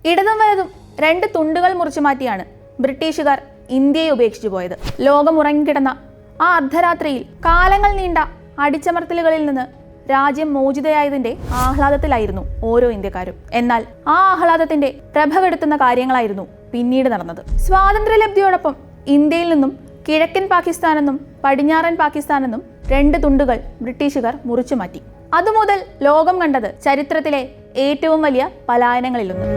ഇടതും വലതും രണ്ട് തുണ്ടുകൾ മുറിച്ചു മാറ്റിയാണ് ബ്രിട്ടീഷുകാർ ഇന്ത്യയെ ഉപേക്ഷിച്ചു പോയത്. ലോകം ഉറങ്ങിക്കിടന്ന ആ അർദ്ധരാത്രിയിൽ കാലങ്ങൾ നീണ്ട അടിച്ചമർത്തലുകളിൽ നിന്ന് രാജ്യം മോചിതയായതിന്റെ ആഹ്ലാദത്തിലായിരുന്നു ഓരോ ഇന്ത്യക്കാരും. എന്നാൽ ആ ആഹ്ലാദത്തിന്റെ പ്രഭ കെടുത്തുന്ന കാര്യങ്ങളായിരുന്നു പിന്നീട് നടന്നത്. സ്വാതന്ത്ര്യലബ്ധിയോടൊപ്പം ഇന്ത്യയിൽ നിന്നും കിഴക്കൻ പാകിസ്ഥാനെന്നും പടിഞ്ഞാറൻ പാകിസ്ഥാനെന്നും രണ്ട് തുണ്ടുകൾ ബ്രിട്ടീഷുകാർ മുറിച്ചു മാറ്റി. അതുമുതൽ ലോകം കണ്ടത് ചരിത്രത്തിലെ ഏറ്റവും വലിയ പലായനങ്ങളിലൊന്ന്.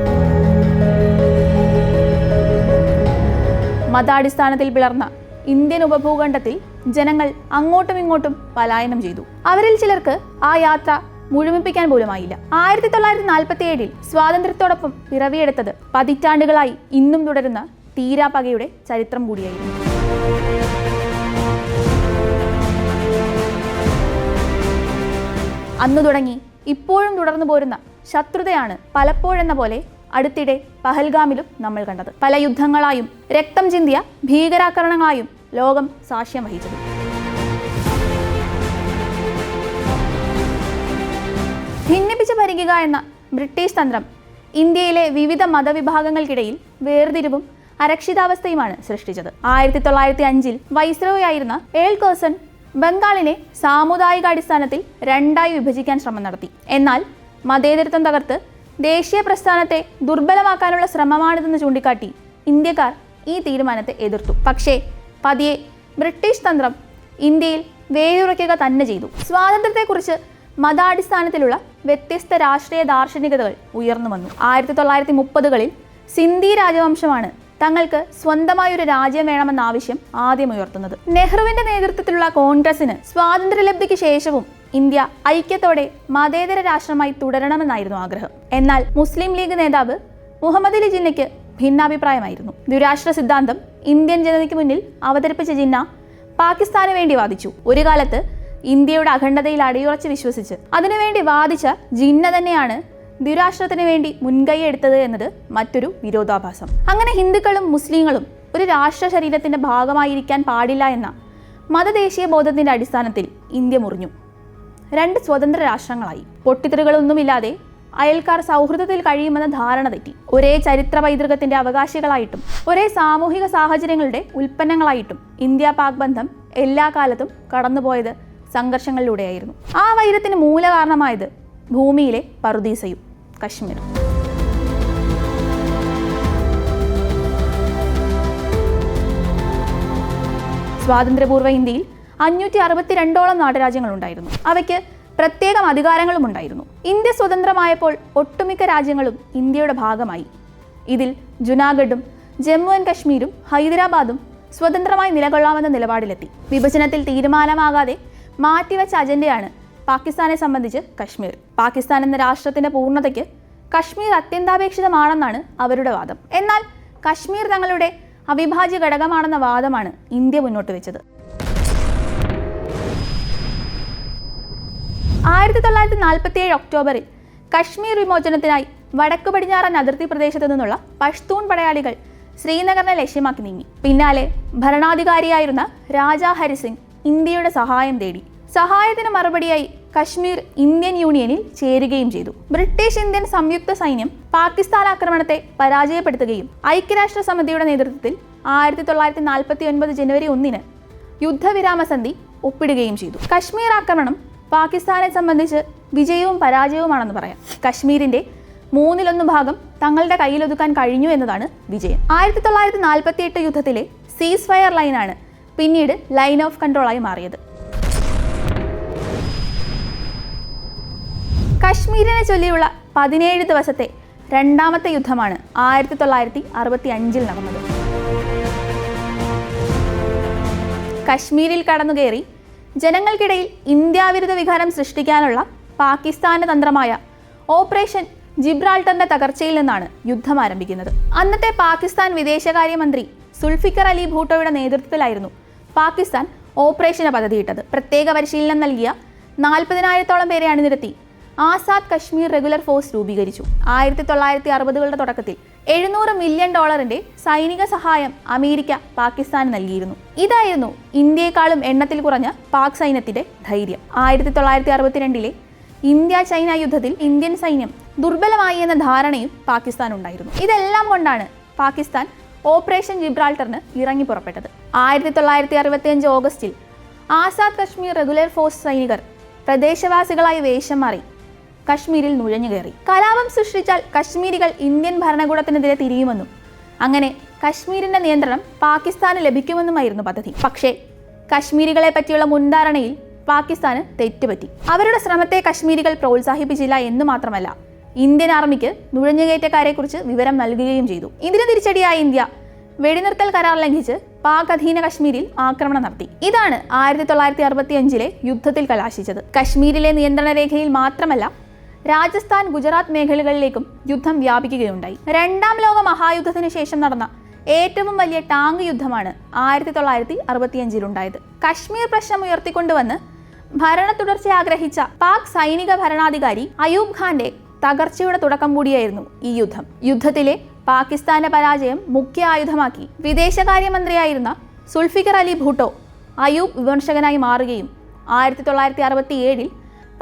മതാടിസ്ഥാനത്തിൽ പിളർന്ന ഇന്ത്യൻ ഉപഭൂഖണ്ഡത്തിൽ ജനങ്ങൾ അങ്ങോട്ടും ഇങ്ങോട്ടും പലായനം ചെയ്തു. അവരിൽ ചിലർക്ക് ആ യാത്ര മുഴുമിപ്പിക്കാൻ പോലുമായില്ല. 1947 സ്വാതന്ത്ര്യത്തോടൊപ്പം പിറവിയെടുത്തത് പതിറ്റാണ്ടുകളായി ഇന്നും തുടരുന്ന തീരാപകയുടെ ചരിത്രം കൂടിയായിരുന്നു. അന്നു തുടങ്ങി ഇപ്പോഴും തുടർന്നു പോരുന്ന ശത്രുതയാണ് പലപ്പോഴെന്ന പോലെ അടുത്തിടെ പഹൽഗാമിലും നമ്മൾ കണ്ടത്. പല യുദ്ധങ്ങളായും രക്തം ചിന്തിയ ഭീകരാക്രമണങ്ങളായും ലോകം സാക്ഷ്യം വഹിച്ചത്. ഭിന്നിപ്പിച്ച് ഭരിക്കുക എന്ന ബ്രിട്ടീഷ് തന്ത്രം ഇന്ത്യയിലെ വിവിധ മതവിഭാഗങ്ങൾക്കിടയിൽ വേർതിരിവും അരക്ഷിതാവസ്ഥയുമാണ് സൃഷ്ടിച്ചത്. 1905 വൈസ്രോയി ആയിരുന്ന ഏൾ കേഴ്സൺ ബംഗാളിനെ സാമുദായികാടിസ്ഥാനത്തിൽ രണ്ടായി വിഭജിക്കാൻ ശ്രമം നടത്തി. എന്നാൽ മതേതരത്വം തകർത്ത് ദേശീയ പ്രസ്ഥാനത്തെ ദുർബലമാക്കാനുള്ള ശ്രമമാണിതെന്ന് ചൂണ്ടിക്കാട്ടി ഇന്ത്യക്കാർ ഈ തീരുമാനത്തെ എതിർത്തു. പക്ഷേ പതിയെ ബ്രിട്ടീഷ് തന്ത്രം ഇന്ത്യയിൽ വേരുറയ്ക്കുക തന്നെ ചെയ്തു. സ്വാതന്ത്ര്യത്തെക്കുറിച്ച് മതാടിസ്ഥാനത്തിലുള്ള വ്യത്യസ്ത രാഷ്ട്രീയ ദാർശനികതകൾ ഉയർന്നു വന്നു. 1930കളിൽ സിന്ധി രാജവംശമാണ് തങ്ങൾക്ക് സ്വന്തമായൊരു രാജ്യം വേണമെന്ന ആവശ്യം ആദ്യം ഉയർത്തുന്നത്. നെഹ്റുവിന്റെ നേതൃത്വത്തിലുള്ള കോൺഗ്രസിന് സ്വാതന്ത്ര്യലബ്ധിക്ക് ശേഷവും ഇന്ത്യ ഐക്യത്തോടെ മതേതര രാഷ്ട്രമായി തുടരണമെന്നായിരുന്നു ആഗ്രഹം. എന്നാൽ മുസ്ലിം ലീഗ് നേതാവ് മുഹമ്മദ് അലി ജിന്നയ്ക്ക് ഭിന്നാഭിപ്രായമായിരുന്നു. ദ്വിരാഷ്ട്ര സിദ്ധാന്തം ഇന്ത്യൻ ജനതയ്ക്ക് മുന്നിൽ അവതരിപ്പിച്ച ജിന്ന പാകിസ്ഥാന് വേണ്ടി വാദിച്ചു. ഒരു കാലത്ത് ഇന്ത്യയുടെ അഖണ്ഡതയിൽ അടിയുറച്ച് വിശ്വസിച്ച് അതിനുവേണ്ടി വാദിച്ച ജിന്ന തന്നെയാണ് ദ്വിരാഷ്ട്രത്തിന് വേണ്ടി മുൻകൈ എടുത്തത് എന്നത് മറ്റൊരു വിരോധാഭാസം. അങ്ങനെ ഹിന്ദുക്കളും മുസ്ലിങ്ങളും ഒരു രാഷ്ട്ര ശരീരത്തിന്റെ ഭാഗമായിരിക്കാൻ പാടില്ല എന്ന മതദേശീയ ബോധത്തിന്റെ അടിസ്ഥാനത്തിൽ ഇന്ത്യ മുറിഞ്ഞു. രണ്ട് സ്വതന്ത്ര രാഷ്ട്രങ്ങളായി. പൊട്ടിത്തെറികളൊന്നുമില്ലാതെ അയൽക്കാർ സൗഹൃദത്തിൽ കഴിയുമെന്ന ധാരണ തെറ്റി. ഒരേ ചരിത്ര പൈതൃകത്തിന്റെ അവകാശികളായിട്ടും ഒരേ സാമൂഹിക സാഹചര്യങ്ങളുടെ ഉൽപ്പന്നങ്ങളായിട്ടും ഇന്ത്യ പാക് ബന്ധം എല്ലാ കാലത്തും കടന്നുപോയത് സംഘർഷങ്ങളിലൂടെയായിരുന്നു. ആ വൈരത്തിന് മൂലകാരണമായത് ഭൂമിയിലെ പറുദീസയും കശ്മീർ. സ്വാതന്ത്ര്യപൂർവ്വ ഇന്ത്യയിൽ 562ഓളം നാട്ടുരാജ്യങ്ങളുണ്ടായിരുന്നു. അവയ്ക്ക് പ്രത്യേകം അധികാരങ്ങളും ഉണ്ടായിരുന്നു. ഇന്ത്യ സ്വതന്ത്രമായപ്പോൾ ഒട്ടുമിക്ക രാജ്യങ്ങളും ഇന്ത്യയുടെ ഭാഗമായി. ഇതിൽ ജുനാഗഡും ജമ്മു ആൻഡ് കശ്മീരും ഹൈദരാബാദും സ്വതന്ത്രമായി നിലകൊള്ളാമെന്ന നിലപാടിലെത്തി. വിഭജനത്തിൽ തീരുമാനമാകാതെ മാറ്റിവെച്ച അജണ്ടയാണ് പാകിസ്ഥാനെ സംബന്ധിച്ച് കശ്മീർ. പാകിസ്ഥാൻ എന്ന രാഷ്ട്രത്തിന്റെ പൂർണ്ണതയ്ക്ക് കശ്മീർ അത്യന്താപേക്ഷിതമാണെന്നാണ് അവരുടെ വാദം. എന്നാൽ കശ്മീർ തങ്ങളുടെ അവിഭാജ്യ ഘടകമാണെന്ന വാദമാണ് ഇന്ത്യ മുന്നോട്ട് വെച്ചത്. 1947 ഒക്ടോബറിൽ കശ്മീർ വിമോചനത്തിനായി വടക്കു പടിഞ്ഞാറൻ അതിർത്തി പ്രദേശത്തു നിന്നുള്ള പഷ്തൂൺ പടയാളികൾ ശ്രീനഗറിനെ ലക്ഷ്യമാക്കി നീങ്ങി. പിന്നാലെ ഭരണാധികാരിയായിരുന്ന രാജാ ഹരിസിംഗ് ഇന്ത്യയുടെ സഹായം തേടി. സഹായത്തിന് മറുപടിയായി കശ്മീർ ഇന്ത്യൻ യൂണിയനിൽ ചേരുകയും ചെയ്തു. ബ്രിട്ടീഷ് ഇന്ത്യൻ സംയുക്ത സൈന്യം പാകിസ്ഥാൻ ആക്രമണത്തെ പരാജയപ്പെടുത്തുകയും ഐക്യരാഷ്ട്ര സമിതിയുടെ നേതൃത്വത്തിൽ 1949 ജനുവരി 1 യുദ്ധവിരാമ സന്ധി ഒപ്പിടുകയും ചെയ്തു. കശ്മീർ ആക്രമണം പാകിസ്ഥാനെ സംബന്ധിച്ച് വിജയവും പരാജയവുമാണെന്ന് പറയാം. കശ്മീരിന്റെ 1/3 ഭാഗം തങ്ങളുടെ കയ്യിലൊതുക്കാൻ കഴിഞ്ഞു എന്നതാണ് വിജയം. 1948 യുദ്ധത്തിലെ സീസ് ഫയർ ലൈനാണ് പിന്നീട് ലൈൻ ഓഫ് കൺട്രോളായി മാറിയത്. കശ്മീരിനെ ചൊല്ലിയുള്ള 17 ദിവസത്തെ രണ്ടാമത്തെ യുദ്ധമാണ് 1965 നടന്നത്. കശ്മീരിൽ കടന്നുകയറി ജനങ്ങൾക്കിടയിൽ ഇന്ത്യാവിരുദ്ധ വികാരം സൃഷ്ടിക്കാനുള്ള പാകിസ്ഥാന്റെ തന്ത്രമായ ഓപ്പറേഷൻ ജിബ്രാൾട്ടറിന്റെ തകർച്ചയിൽ നിന്നാണ് യുദ്ധം ആരംഭിക്കുന്നത്. അന്നത്തെ പാകിസ്ഥാൻ വിദേശകാര്യമന്ത്രി സുൽഫിക്കർ അലി ഭൂട്ടോയുടെ നേതൃത്വത്തിലായിരുന്നു പാകിസ്ഥാൻ ഓപ്പറേഷന് പദ്ധതിയിട്ടത്. പ്രത്യേക പരിശീലനം നൽകിയ 40,000-ഓളം പേരെ അണിനിരത്തി ആസാദ് കശ്മീർ റെഗുലർ ഫോഴ്സ് രൂപീകരിച്ചു. 1960കളുടെ തുടക്കത്തിൽ $700 മില്യൺ സൈനിക സഹായം അമേരിക്ക പാകിസ്ഥാന് നൽകിയിരുന്നു. ഇതായിരുന്നു ഇന്ത്യയെക്കാളും എണ്ണത്തിൽ കുറഞ്ഞ പാക് സൈന്യത്തിന്റെ ധൈര്യം. 1962 ഇന്ത്യ ചൈന യുദ്ധത്തിൽ ഇന്ത്യൻ സൈന്യം ദുർബലമായി എന്ന ധാരണയും പാകിസ്ഥാൻ ഉണ്ടായിരുന്നു. ഇതെല്ലാം കൊണ്ടാണ് പാകിസ്ഥാൻ ഓപ്പറേഷൻ ജിബ്രാൾട്ടറിന് ഇറങ്ങി പുറപ്പെട്ടത്. 1965 ഓഗസ്റ്റിൽ ആസാദ് കശ്മീർ റെഗുലർ ഫോഴ്സ് സൈനികർ പ്രദേശവാസികളായി വേഷം മാറി കശ്മീരിൽ നുഴഞ്ഞു കയറി. കലാപം സൃഷ്ടിച്ചാൽ കശ്മീരികൾ ഇന്ത്യൻ ഭരണകൂടത്തിനെതിരെ തിരിയുമെന്നും അങ്ങനെ കശ്മീരിന്റെ നിയന്ത്രണം പാകിസ്ഥാന് ലഭിക്കുമെന്നുമായിരുന്നു പദ്ധതി. പക്ഷേ കശ്മീരികളെ പറ്റിയുള്ള മുൻധാരണയിൽ പാകിസ്ഥാന് തെറ്റുപറ്റി. അവരുടെ ശ്രമത്തെ കശ്മീരികൾ പ്രോത്സാഹിപ്പിച്ചില്ല എന്ന് മാത്രമല്ല, ഇന്ത്യൻ ആർമിക്ക് നുഴഞ്ഞുകയറ്റക്കാരെക്കുറിച്ച് വിവരം നൽകുകയും ചെയ്തു. ഇതിന് തിരിച്ചടിയായ ഇന്ത്യ വെടിനിർത്തൽ കരാർ ലംഘിച്ച് പാക് അധീന കശ്മീരിൽ ആക്രമണം നടത്തി. ഇതാണ് 1965 യുദ്ധത്തിൽ കലാശിച്ചത്. കശ്മീരിലെ നിയന്ത്രണ രേഖയിൽ മാത്രമല്ല, രാജസ്ഥാൻ, ഗുജറാത്ത് മേഖലകളിലേക്കും യുദ്ധം വ്യാപിക്കുകയുണ്ടായി. രണ്ടാം ലോക മഹായുദ്ധത്തിന് ശേഷം നടന്ന ഏറ്റവും വലിയ ടാങ്ക് യുദ്ധമാണ് 1965 ഉണ്ടായത്. കശ്മീർ പ്രശ്നം ഉയർത്തിക്കൊണ്ടുവന്ന് ഭരണ തുടർച്ച ആഗ്രഹിച്ച പാക് സൈനിക ഭരണാധികാരി അയൂബ് ഖാന്റെ തകർച്ചയുടെ തുടക്കം കൂടിയായിരുന്നു ഈ യുദ്ധം. യുദ്ധത്തിലെ പാകിസ്ഥാന്റെ പരാജയം മുഖ്യ ആയുധമാക്കി വിദേശകാര്യമന്ത്രിയായിരുന്ന സുൽഫിക്കർ അലി ഭൂട്ടോ അയൂബ് വിമർശകനായി മാറുകയും 1967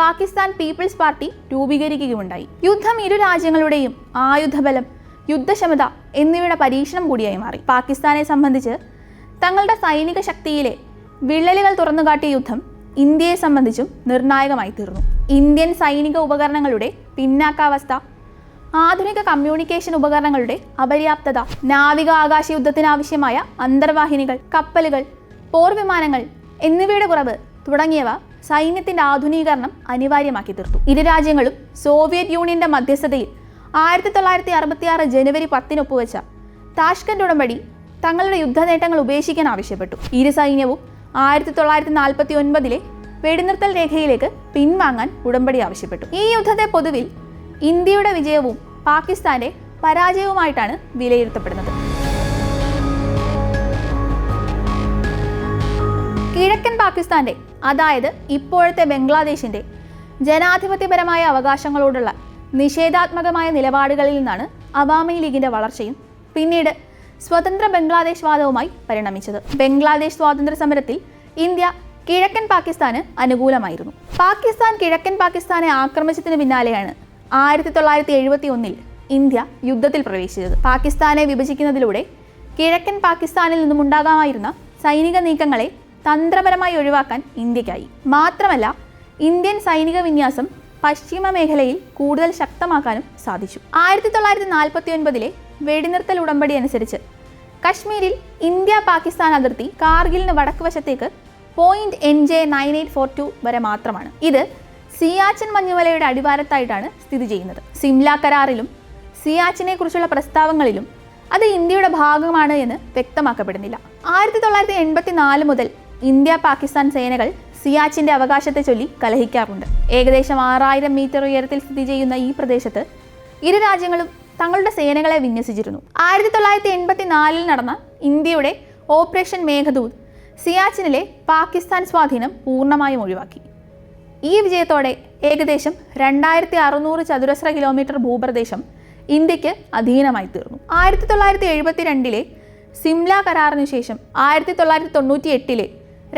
പാകിസ്ഥാൻ പീപ്പിൾസ് പാർട്ടി രൂപീകരിക്കുകയുണ്ടായി. യുദ്ധം ഇരു രാജ്യങ്ങളുടെയും ആയുധബലം, യുദ്ധക്ഷമത എന്നിവയുടെ പരീക്ഷണം കൂടിയായി മാറി. പാകിസ്ഥാനെ സംബന്ധിച്ച് തങ്ങളുടെ സൈനിക ശക്തിയിലെ വിള്ളലുകൾ തുറന്നുകാട്ടിയ യുദ്ധം ഇന്ത്യയെ സംബന്ധിച്ചും നിർണായകമായി തീർന്നു. ഇന്ത്യൻ സൈനിക ഉപകരണങ്ങളുടെ പിന്നാക്കാവസ്ഥ, ആധുനിക കമ്മ്യൂണിക്കേഷൻ ഉപകരണങ്ങളുടെ അപര്യാപ്തത, നാവിക ആകാശ യുദ്ധത്തിനാവശ്യമായ അന്തർവാഹിനികൾ, കപ്പലുകൾ, പോർവിമാനങ്ങൾ എന്നിവയുടെ കുറവ് തുടങ്ങിയവ സൈന്യത്തിന്റെ ആധുനീകരണം അനിവാര്യമാക്കി തീർത്തു. ഇരു രാജ്യങ്ങളും സോവിയറ്റ് യൂണിയന്റെ മധ്യസ്ഥതയിൽ 1966 ജനുവരി 10 ഒപ്പുവെച്ച താഷ്കന്റ് ഉടമ്പടി തങ്ങളുടെ യുദ്ധനേട്ടങ്ങൾ ഉപേക്ഷിക്കാൻ ആവശ്യപ്പെട്ടു. ഇരു സൈന്യവും 1949 വെടിനിർത്തൽ രേഖയിലേക്ക് പിൻവാങ്ങാൻ ഉടമ്പടി ആവശ്യപ്പെട്ടു. ഈ യുദ്ധത്തെ പൊതുവിൽ ഇന്ത്യയുടെ വിജയവും പാകിസ്ഥാന്റെ പരാജയവുമായിട്ടാണ് വിലയിരുത്തപ്പെടുന്നത്. കിഴക്കൻ പാകിസ്ഥാന്റെ, അതായത് ഇപ്പോഴത്തെ ബംഗ്ലാദേശിന്റെ ജനാധിപത്യപരമായ അവകാശങ്ങളോടുള്ള നിഷേധാത്മകമായ നിലപാടുകളിൽ നിന്നാണ് അവാമി ലീഗിന്റെ വളർച്ചയും പിന്നീട് സ്വതന്ത്ര ബംഗ്ലാദേശ് വാദവുമായി പരിണമിച്ചത്. ബംഗ്ലാദേശ് സ്വാതന്ത്ര്യ സമരത്തിൽ ഇന്ത്യ കിഴക്കൻ പാകിസ്ഥാന് അനുകൂലമായിരുന്നു. പാകിസ്ഥാൻ കിഴക്കൻ പാകിസ്ഥാനെ ആക്രമിച്ചതിന് പിന്നാലെയാണ് 1971 ഇന്ത്യ യുദ്ധത്തിൽ പ്രവേശിച്ചത്. പാകിസ്ഥാനെ വിഭജിക്കുന്നതിലൂടെ കിഴക്കൻ പാകിസ്ഥാനിൽ നിന്നും ഉണ്ടാകാമായിരുന്ന സൈനിക നീക്കങ്ങളെ തന്ത്രപരമായി ഒഴിവാക്കാൻ ഇന്ത്യക്കായി. മാത്രമല്ല, ഇന്ത്യൻ സൈനിക വിന്യാസം പശ്ചിമ മേഖലയിൽ കൂടുതൽ ശക്തമാക്കാനും സാധിച്ചു. 1949 വെടിനിർത്തൽ ഉടമ്പടി അനുസരിച്ച് കശ്മീരിൽ ഇന്ത്യ പാകിസ്ഥാൻ അതിർത്തി കാർഗിലിന് വടക്ക് വശത്തേക്ക് .NJ9842 വരെ മാത്രമാണ്. ഇത് സിയാച്ചിൻ മഞ്ഞുമലയുടെ അടിവാരത്തായിട്ടാണ് സ്ഥിതി ചെയ്യുന്നത്. സിംല കരാറിലും സിയാച്ചിനെ കുറിച്ചുള്ള പ്രസ്താവങ്ങളിലും അത് ഇന്ത്യയുടെ ഭാഗമാണ് എന്ന് വ്യക്തമാക്കപ്പെടുന്നില്ല. 1984 മുതൽ ഇന്ത്യ പാകിസ്ഥാൻ സേനകൾ സിയാച്ചിന്റെ അവകാശത്തെ ചൊല്ലി കലഹിക്കാറുണ്ട്. ഏകദേശം 6000 മീറ്റർ ഉയരത്തിൽ സ്ഥിതി ചെയ്യുന്ന ഈ പ്രദേശത്ത് ഇരു രാജ്യങ്ങളും തങ്ങളുടെ സേനകളെ വിന്യസിച്ചിരുന്നു. 1984 നടന്ന ഇന്ത്യയുടെ ഓപ്പറേഷൻ മേഘദൂത് സിയാച്ചിനിലെ പാകിസ്ഥാൻ സ്വാധീനം പൂർണ്ണമായും ഒഴിവാക്കി. ഈ വിജയത്തോടെ ഏകദേശം 2600 ചതുരശ്ര കിലോമീറ്റർ ഭൂപ്രദേശം ഇന്ത്യക്ക് അധീനമായി തീർന്നു. 1972 സിംല കരാറിനു ശേഷം 1998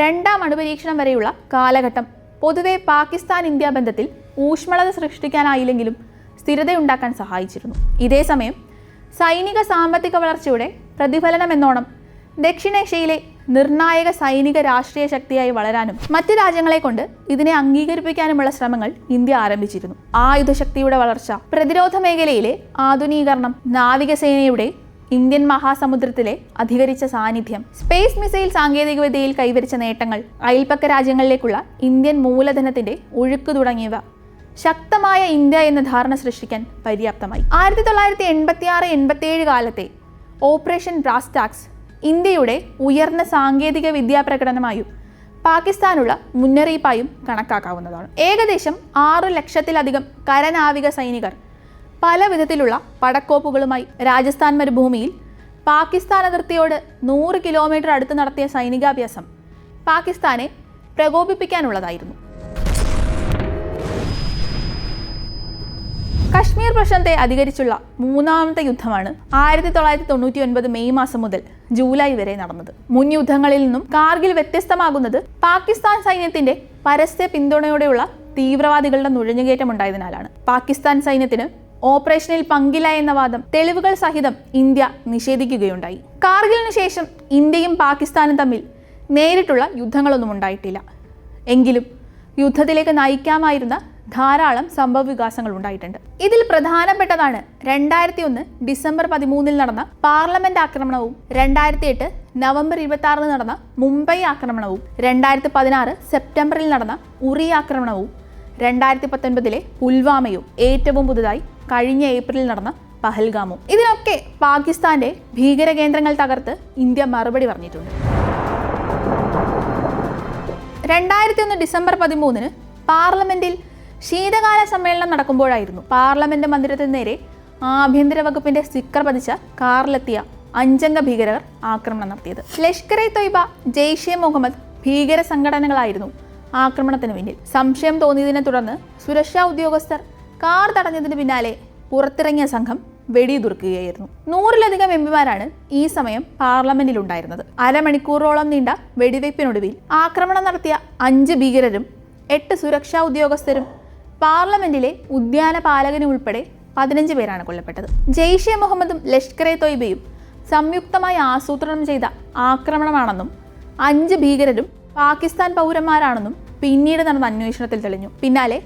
രണ്ടാം അണുപരീക്ഷണം വരെയുള്ള കാലഘട്ടം പൊതുവെ പാകിസ്ഥാൻ ഇന്ത്യ ബന്ധത്തിൽ ഊഷ്മളത സൃഷ്ടിക്കാനായില്ലെങ്കിലും സ്ഥിരതയുണ്ടാക്കാൻ സഹായിച്ചിരുന്നു. ഇതേസമയം സൈനിക സാമ്പത്തിക വളർച്ചയുടെ പ്രതിഫലനമെന്നോണം ദക്ഷിണേഷ്യയിലെ നിർണായക സൈനിക രാഷ്ട്രീയ ശക്തിയായി വളരാനും മറ്റ് രാജ്യങ്ങളെ കൊണ്ട് ഇതിനെ അംഗീകരിപ്പിക്കാനുമുള്ള ശ്രമങ്ങൾ ഇന്ത്യ ആരംഭിച്ചിരുന്നു. ആയുധശക്തിയുടെ വളർച്ച, പ്രതിരോധ മേഖലയിലെ ആധുനീകരണം, നാവികസേനയുടെ ഇന്ത്യൻ മഹാസമുദ്രത്തിലെ അധികരിച്ച സാന്നിധ്യം, സ്പേസ് മിസൈൽ സാങ്കേതികവിദ്യയിൽ കൈവരിച്ച നേട്ടങ്ങൾ, അയൽപ്പക്ക രാജ്യങ്ങളിലേക്കുള്ള ഇന്ത്യൻ മൂലധനത്തിന്റെ ഒഴുക്ക് തുടങ്ങിയവ ശക്തമായ ഇന്ത്യ എന്ന ധാരണ സൃഷ്ടിക്കാൻ പര്യാപ്തമായി. 1986-87 കാലത്തെ ഓപ്പറേഷൻ ബ്രാസ് ടാക്സ് ഇന്ത്യയുടെ ഉയർന്ന സാങ്കേതിക വിദ്യാ പ്രകടനമായും പാകിസ്ഥാനുള്ള മുന്നറിയിപ്പായും കണക്കാക്കാവുന്നതാണ്. ഏകദേശം 6 ലക്ഷത്തിലധികം കരനാവിക സൈനികർ പല വിധത്തിലുള്ള പടക്കോപ്പുകളുമായി രാജസ്ഥാൻ മരുഭൂമിയിൽ പാകിസ്ഥാൻ അതിർത്തിയോട് 100 കിലോമീറ്റർ അടുത്ത് നടത്തിയ സൈനികാഭ്യാസം പാകിസ്ഥാനെ പ്രകോപിപ്പിക്കാനുള്ളതായിരുന്നു. കശ്മീർ പ്രശ്നത്തെ അധികരിച്ചുള്ള മൂന്നാമത്തെ യുദ്ധമാണ് 1999 മെയ് മാസം മുതൽ ജൂലൈ വരെ നടന്നത്. മുൻ യുദ്ധങ്ങളിൽ നിന്നും കാർഗിൽ വ്യത്യസ്തമാകുന്നത് പാകിസ്ഥാൻ സൈന്യത്തിന്റെ പരസ്യ പിന്തുണയോടെയുള്ള തീവ്രവാദികളുടെ നുഴഞ്ഞുകയറ്റം ഉണ്ടായതിനാലാണ്. പാകിസ്ഥാൻ സൈന്യത്തിന് ഓപ്പറേഷനിൽ പങ്കില്ല എന്ന വാദം തെളിവുകൾ സഹിതം ഇന്ത്യ നിഷേധിക്കുകയുണ്ടായി. കാർഗിലിനു ശേഷം ഇന്ത്യയും പാകിസ്ഥാനും തമ്മിൽ നേരിട്ടുള്ള യുദ്ധങ്ങളൊന്നും ഉണ്ടായിട്ടില്ല. എങ്കിലും യുദ്ധത്തിലേക്ക് നയിക്കാമായിരുന്ന ധാരാളം സംഭവ വികാസങ്ങൾ ഉണ്ടായിട്ടുണ്ട്. ഇതിൽ പ്രധാനപ്പെട്ടതാണ് 2001 ഡിസംബർ 13 നടന്ന പാർലമെന്റ് ആക്രമണവും 2008 നവംബർ 26 നടന്ന മുംബൈ ആക്രമണവും 2016 സെപ്റ്റംബറിൽ നടന്ന ഉറി ആക്രമണവും 2019 പുൽവാമയും ഏറ്റവും പുതുതായി കഴിഞ്ഞ ഏപ്രിലിൽ നടന്ന പഹൽഗാമും. ഇതിനൊക്കെ പാകിസ്ഥാന്റെ ഭീകര കേന്ദ്രങ്ങൾ തകർത്ത് ഇന്ത്യ മറുപടി പറഞ്ഞിട്ടുണ്ട്. 2001 ഡിസംബർ 13 പാർലമെന്റിൽ ശീതകാല സമ്മേളനം നടക്കുമ്പോഴായിരുന്നു പാർലമെന്റ് മന്ദിരത്തിന് നേരെ ആഭ്യന്തര വകുപ്പിന്റെ സ്റ്റിക്കർ പതിച്ച കാറിലെത്തിയ 5 അംഗ ഭീകരർ ആക്രമണം നടത്തിയത്. ലഷ്കർ ഇ തൊയ്ബ, ജെയ്ഷെ മുഹമ്മദ് ഭീകര സംഘടനകളായിരുന്നു ആക്രമണത്തിന് പിന്നിൽ. സംശയം തോന്നിയതിനെ തുടർന്ന് സുരക്ഷാ ഉദ്യോഗസ്ഥർ കാർ തടഞ്ഞതിന് പിന്നാലെ പുറത്തിറങ്ങിയ സംഘം വെടിയുതിർക്കുകയായിരുന്നു. 100-ലധികം എംപിമാരാണ് ഈ സമയം പാർലമെന്റിലുണ്ടായിരുന്നത്. അരമണിക്കൂറോളം നീണ്ട വെടിവയ്പ്പിനൊടുവിൽ ആക്രമണം നടത്തിയ 5 ഭീകരരും 8 സുരക്ഷാ ഉദ്യോഗസ്ഥരും പാർലമെന്റിലെ ഉദ്യാന പാലകനും ഉൾപ്പെടെ 15 പേരാണ് കൊല്ലപ്പെട്ടത്. ജെയ്ഷെ മുഹമ്മദും ലഷ്കർ ഇ തൊയ്ബയും സംയുക്തമായി ആസൂത്രണം ചെയ്ത ആക്രമണമാണെന്നും 5 ഭീകരരും പാകിസ്ഥാൻ പൗരന്മാരാണെന്നും പിന്നീട് നടന്ന അന്വേഷണത്തിൽ തെളിഞ്ഞു. പിന്നാലെ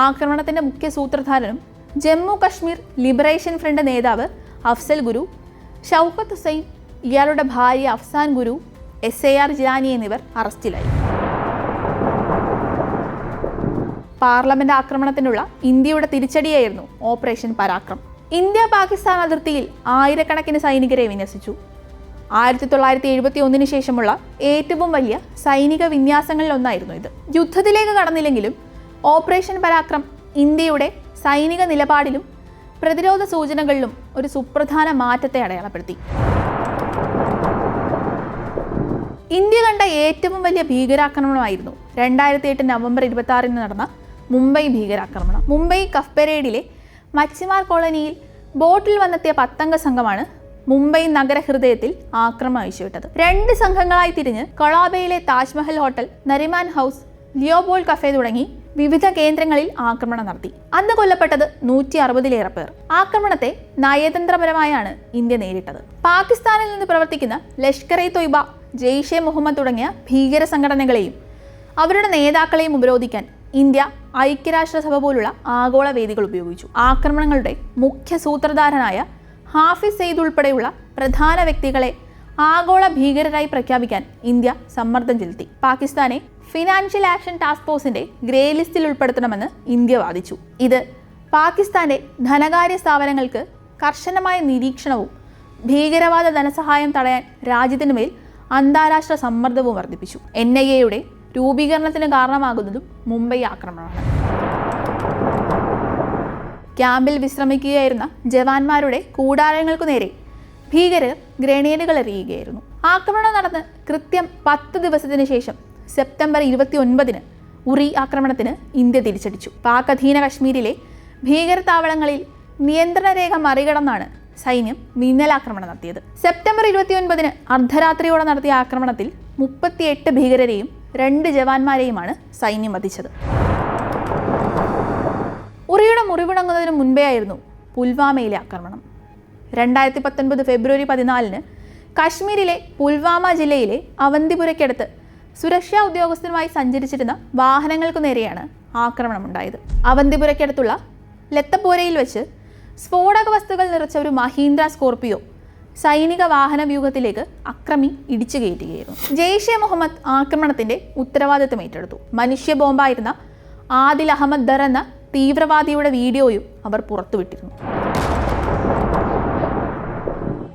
ആക്രമണത്തിന്റെ മുഖ്യ സൂത്രധാരനും ജമ്മു കശ്മീർ ലിബറേഷൻ ഫ്രണ്ട് നേതാവ് അഫ്സൽ ഗുരു, ഷൗക്കത്ത് ഹുസൈൻ, ഇയാളുടെ ഭാര്യ അഫ്സാൻ ഗുരു, SAR ജിലാനി എന്നിവർ അറസ്റ്റിലായി. പാർലമെന്റ് ആക്രമണത്തിനുള്ള ഇന്ത്യയുടെ തിരിച്ചടിയായിരുന്നു ഓപ്പറേഷൻ പരാക്രം. ഇന്ത്യ പാകിസ്ഥാൻ അതിർത്തിയിൽ ആയിരക്കണക്കിന് സൈനികരെ വിന്യസിച്ചു. 1971 ശേഷമുള്ള ഏറ്റവും വലിയ സൈനിക വിന്യാസങ്ങളിലൊന്നായിരുന്നു ഇത്. യുദ്ധത്തിലേക്ക് കടന്നില്ലെങ്കിലും ഓപ്പറേഷൻ പരാക്രം ഇന്ത്യയുടെ സൈനിക നിലപാടിലും പ്രതിരോധ സൂചനകളിലും ഒരു സുപ്രധാന മാറ്റത്തെ അടയാളപ്പെടുത്തി. ഇന്ത്യ കണ്ട ഏറ്റവും വലിയ ഭീകരാക്രമണമായിരുന്നു 2008 നവംബർ 26 നടന്ന മുംബൈ ഭീകരാക്രമണം. മുംബൈ കഫ് പരേഡിലെ മച്ചിമാർ കോളനിയിൽ ബോട്ടിൽ വന്നെത്തിയ 10 അംഗ സംഘമാണ് മുംബൈ നഗരഹൃദയത്തിൽ ആക്രമണം അഴിച്ചുവിട്ടത്. 2 സംഘങ്ങളായി തിരിഞ്ഞ് കൊളാബയിലെ Taj Mahal hotel, Nariman house, Leopold cafe തുടങ്ങി വിവിധ കേന്ദ്രങ്ങളിൽ ആക്രമണം നടത്തി. അന്ന് കൊല്ലപ്പെട്ടത് 160-ലേറെ പേർ. ആക്രമണത്തെ നയതന്ത്രപരമായാണ് ഇന്ത്യ നേരിട്ടത്. പാകിസ്ഥാനിൽ നിന്ന് പ്രവർത്തിക്കുന്ന ലഷ്കർ ഇ തൊയ്ബ, ജെയ്ഷെ മുഹമ്മദ് തുടങ്ങിയ ഭീകര സംഘടനകളെയും അവരുടെ നേതാക്കളെയും ഉപരോധിക്കാൻ ഇന്ത്യ ഐക്യരാഷ്ട്രസഭ പോലുള്ള ആഗോള വേദികൾ ഉപയോഗിച്ചു. ആക്രമണങ്ങളുടെ മുഖ്യ സൂത്രധാരനായ ഹാഫിസ് സെയ്ദ് ഉൾപ്പെടെയുള്ള പ്രധാന വ്യക്തികളെ ആഗോള ഭീകരരായി പ്രഖ്യാപിക്കാൻ ഇന്ത്യ സമ്മർദ്ദം ചെലുത്തി. പാകിസ്ഥാനെ ഫിനാൻഷ്യൽ ആക്ഷൻ ടാസ്ക് ഫോഴ്സിന്റെ ഗ്രേ ലിസ്റ്റിൽ ഉൾപ്പെടുത്തണമെന്ന് ഇന്ത്യ വാദിച്ചു. ഇത് പാകിസ്ഥാന്റെ ധനകാര്യ സ്ഥാപനങ്ങൾക്ക് കർശനമായ നിരീക്ഷണവും ഭീകരവാദ ധനസഹായം തടയാൻ രാജ്യത്തിനുമേൽ അന്താരാഷ്ട്ര സമ്മർദ്ദവും വർദ്ധിപ്പിച്ചു. NIA-യുടെ രൂപീകരണത്തിന് കാരണമാകുന്നതും മുംബൈ ആക്രമണമാണ്. ക്യാമ്പിൽ വിശ്രമിക്കുകയായിരുന്ന ജവാന്മാരുടെ കൂടാരങ്ങൾക്കു നേരെ ഭീകരർ ഗ്രനേഡുകൾ എറിയുകയായിരുന്നു. ആക്രമണം നടന്ന് കൃത്യം 10 ദിവസത്തിന് ശേഷം സെപ്റ്റംബർ 29 ഉറി ആക്രമണത്തിന് ഇന്ത്യ തിരിച്ചടിച്ചു. പാക് അധീന കശ്മീരിലെ ഭീകര താവളങ്ങളിൽ നിയന്ത്രണ രേഖ മറികടന്നാണ് സൈന്യം മിന്നലാക്രമണം നടത്തിയത്. സെപ്റ്റംബർ 29 അർദ്ധരാത്രിയോടെ നടത്തിയ ആക്രമണത്തിൽ 38 ഭീകരരെയും 2 ജവാന്മാരെയുമാണ് സൈന്യം വധിച്ചത്. ഉറിയുടെ മുറിവുണങ്ങുന്നതിന് മുൻപേ ആയിരുന്നു പുൽവാമയിലെ ആക്രമണം. 2019 ഫെബ്രുവരി 14 കശ്മീരിലെ പുൽവാമ ജില്ലയിലെ അവന്തിപുരയ്ക്കടുത്ത് സുരക്ഷാ ഉദ്യോഗസ്ഥരുമായി സഞ്ചരിച്ചിരുന്ന വാഹനങ്ങൾക്കു നേരെയാണ് ആക്രമണമുണ്ടായത്. അവന്തിപുരയ്ക്കടുത്തുള്ള ലത്തപ്പോരയിൽ വെച്ച് സ്ഫോടക വസ്തുക്കൾ നിറച്ച ഒരു മഹീന്ദ്ര സ്കോർപിയോ സൈനിക വാഹന വ്യൂഹത്തിലേക്ക് അക്രമി ഇടിച്ചു കയറ്റുകയായിരുന്നു. ജെയ്ഷെ മുഹമ്മദ് ആക്രമണത്തിന്റെ ഉത്തരവാദിത്വം ഏറ്റെടുത്തു. മനുഷ്യ ബോംബായിരുന്ന ആദിൽ അഹമ്മദ് ദർ എന്ന തീവ്രവാദിയുടെ വീഡിയോയും അവർ പുറത്തുവിട്ടിരുന്നു.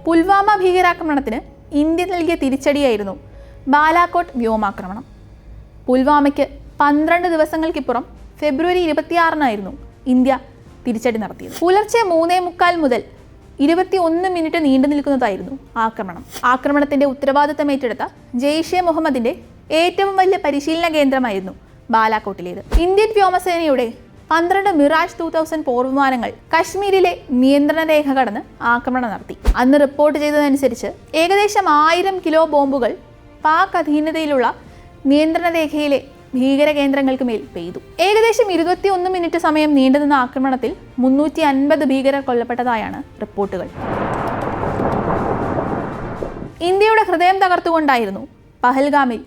പുൽവാമ ഭീകരാക്രമണത്തിന് ഇന്ത്യ നൽകിയ തിരിച്ചടിയായിരുന്നു ബാലാകോട്ട് വ്യോമാക്രമണം. പുൽവാമയ്ക്ക് 12 ദിവസങ്ങൾക്കിപ്പുറം ഫെബ്രുവരി 26 ഇന്ത്യ തിരിച്ചടി നടത്തിയത്. പുലർച്ചെ 3:45 മുതൽ 21 മിനിറ്റ് നീണ്ടു നിൽക്കുന്നതായിരുന്നു ആക്രമണം. ആക്രമണത്തിന്റെ ഉത്തരവാദിത്തം ഏറ്റെടുത്ത ജെയ്ഷെ മുഹമ്മദിന്റെ ഏറ്റവും വലിയ പരിശീലന കേന്ദ്രമായിരുന്നു ബാലാകോട്ടിലേത്. ഇന്ത്യൻ വ്യോമസേനയുടെ 12 മിറാജ് 2000 പോർവിമാനങ്ങൾ കശ്മീരിലെ നിയന്ത്രണ രേഖ കടന്ന് ആക്രമണം നടത്തി. അന്ന് റിപ്പോർട്ട് ചെയ്തതനുസരിച്ച് ഏകദേശം 1000 കിലോ ബോംബുകൾ പാക് അധീനതയിലുള്ള നിയന്ത്രണ രേഖയിലെ ഭീകര കേന്ദ്രങ്ങൾക്ക് മേൽ പെയ്തു. ഏകദേശം 21 മിനിറ്റ് സമയം നീണ്ടുനിന്ന ആക്രമണത്തിൽ 350 ഭീകരർ കൊല്ലപ്പെട്ടതായാണ് റിപ്പോർട്ടുകൾ. ഇന്ത്യയുടെ ഹൃദയം തകർത്തുകൊണ്ടായിരുന്നു പഹൽഗാമിൽ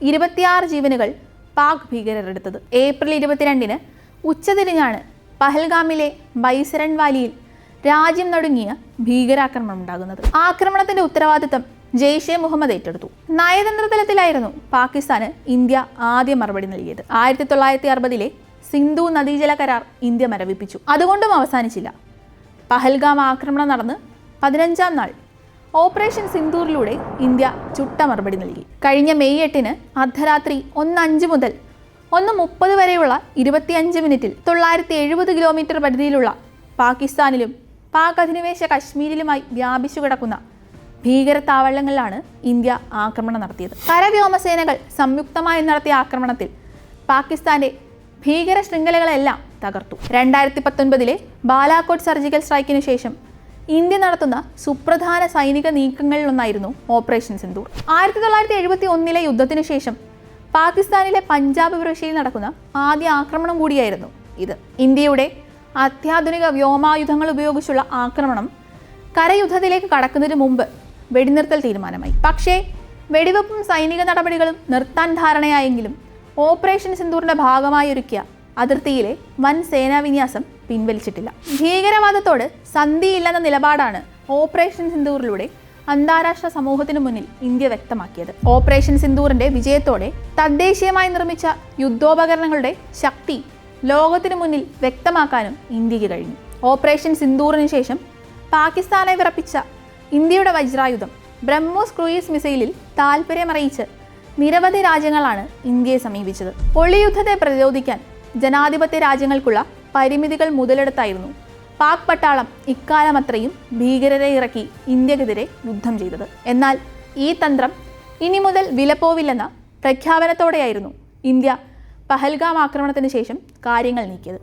26 ജീവനുകൾ പാക് ഭീകരർ എടുത്തത്. ഏപ്രിൽ 22-ന് ഉച്ചതിരിഞ്ഞാണ് പഹൽഗാമിലെ ബൈസരൺ വാലിയിൽ രാജ്യം നടുങ്ങിയ ഭീകരാക്രമണം ഉണ്ടാകുന്നത്. ആക്രമണത്തിന്റെ ഉത്തരവാദിത്തം ജെയ്ഷെ മുഹമ്മദ് ഏറ്റെടുത്തു. നയതന്ത്ര തലത്തിലായിരുന്നു പാകിസ്ഥാന് ഇന്ത്യ ആദ്യം മറുപടി നൽകിയത്. 1960-ലെ സിന്ധു നദീജല കരാർ ഇന്ത്യ മരവിപ്പിച്ചു. അതുകൊണ്ടും അവസാനിച്ചില്ല. പഹൽഗാം ആക്രമണം നടന്ന് 15-ാം നാൾ ഓപ്പറേഷൻ സിന്ദൂറിലൂടെ ഇന്ത്യ ചുട്ട മറുപടി നൽകി. കഴിഞ്ഞ മെയ് 8-ന് അർദ്ധരാത്രി 1:05 മുതൽ 1:30 വരെയുള്ള 25 മിനിറ്റിൽ 970 കിലോമീറ്റർ പരിധിയിലുള്ള പാകിസ്ഥാനിലും പാക് അധിനിവേശ കശ്മീരിലുമായി വ്യാപിച്ചു കിടക്കുന്ന ഭീകര താവളങ്ങളിലാണ് ഇന്ത്യ ആക്രമണം നടത്തിയത്. കരവ്യോമസേനകൾ സംയുക്തമായി നടത്തിയ ആക്രമണത്തിൽ പാകിസ്ഥാന്റെ ഭീകര ശൃംഖലകളെല്ലാം തകർത്തു. 2019-ലെ ബാലാകോട്ട് സർജിക്കൽ സ്ട്രൈക്കിനു ശേഷം ഇന്ത്യ നടത്തുന്ന സുപ്രധാന സൈനിക നീക്കങ്ങളിലൊന്നായിരുന്നു ഓപ്പറേഷൻ സിന്ദൂർ. 1971-ലെ യുദ്ധത്തിനു ശേഷം പാകിസ്ഥാനിലെ പഞ്ചാബ് പ്രവിശ്യയിൽ നടക്കുന്ന ആദ്യ ആക്രമണം കൂടിയായിരുന്നു ഇത്. ഇന്ത്യയുടെ അത്യാധുനിക വ്യോമായുധങ്ങൾ ഉപയോഗിച്ചുള്ള ആക്രമണം കരയുദ്ധത്തിലേക്ക് കടക്കുന്നതിന് മുമ്പ് വെടിനിർത്തൽ തീരുമാനമായി. പക്ഷേ വെടിവെപ്പും സൈനിക നടപടികളും നിർത്താൻ ധാരണയായെങ്കിലും ഓപ്പറേഷൻ സിന്ദൂറിന്റെ ഭാഗമായി ഒരുക്കിയ അതിർത്തിയിലെ വൻ സേനാവിന്യാസം പിൻവലിച്ചിട്ടില്ല. ഭീകരവാദത്തോട് സന്ധിയില്ലെന്ന നിലപാടാണ് ഓപ്പറേഷൻ സിന്ദൂറിലൂടെ അന്താരാഷ്ട്ര സമൂഹത്തിനു മുന്നിൽ ഇന്ത്യ വ്യക്തമാക്കിയത്. ഓപ്പറേഷൻ സിന്ദൂറിന്റെ വിജയത്തോടെ തദ്ദേശീയമായി നിർമ്മിച്ച യുദ്ധോപകരണങ്ങളുടെ ശക്തി ലോകത്തിനു മുന്നിൽ വ്യക്തമാക്കാനും ഇന്ത്യക്ക് കഴിഞ്ഞു. ഓപ്പറേഷൻ സിന്ദൂറിന് ശേഷം പാകിസ്ഥാനെ വിറപ്പിച്ച ഇന്ത്യയുടെ വജ്രായുധം ബ്രഹ്മോസ് ക്രൂയിസ് മിസൈലിൽ താൽപര്യമറിയിച്ച് നിരവധി രാജ്യങ്ങളാണ് ഇന്ത്യയെ സമീപിച്ചത്. ഒളിയുദ്ധത്തെ പ്രതിരോധിക്കാൻ ജനാധിപത്യ രാജ്യങ്ങൾക്കുള്ള പരിമിതികൾ മുതലെടുത്തായിരുന്നു പാക് പട്ടാളം ഇക്കാലമത്രയും ഭീകരരെ ഇറക്കി ഇന്ത്യക്കെതിരെ യുദ്ധം ചെയ്തത്. എന്നാൽ ഈ തന്ത്രം ഇനി മുതൽ വിലപ്പോവില്ലെന്ന പ്രഖ്യാപനത്തോടെയായിരുന്നു ഇന്ത്യ പഹൽഗാം ആക്രമണത്തിന് ശേഷം കാര്യങ്ങൾ നീക്കിയത്.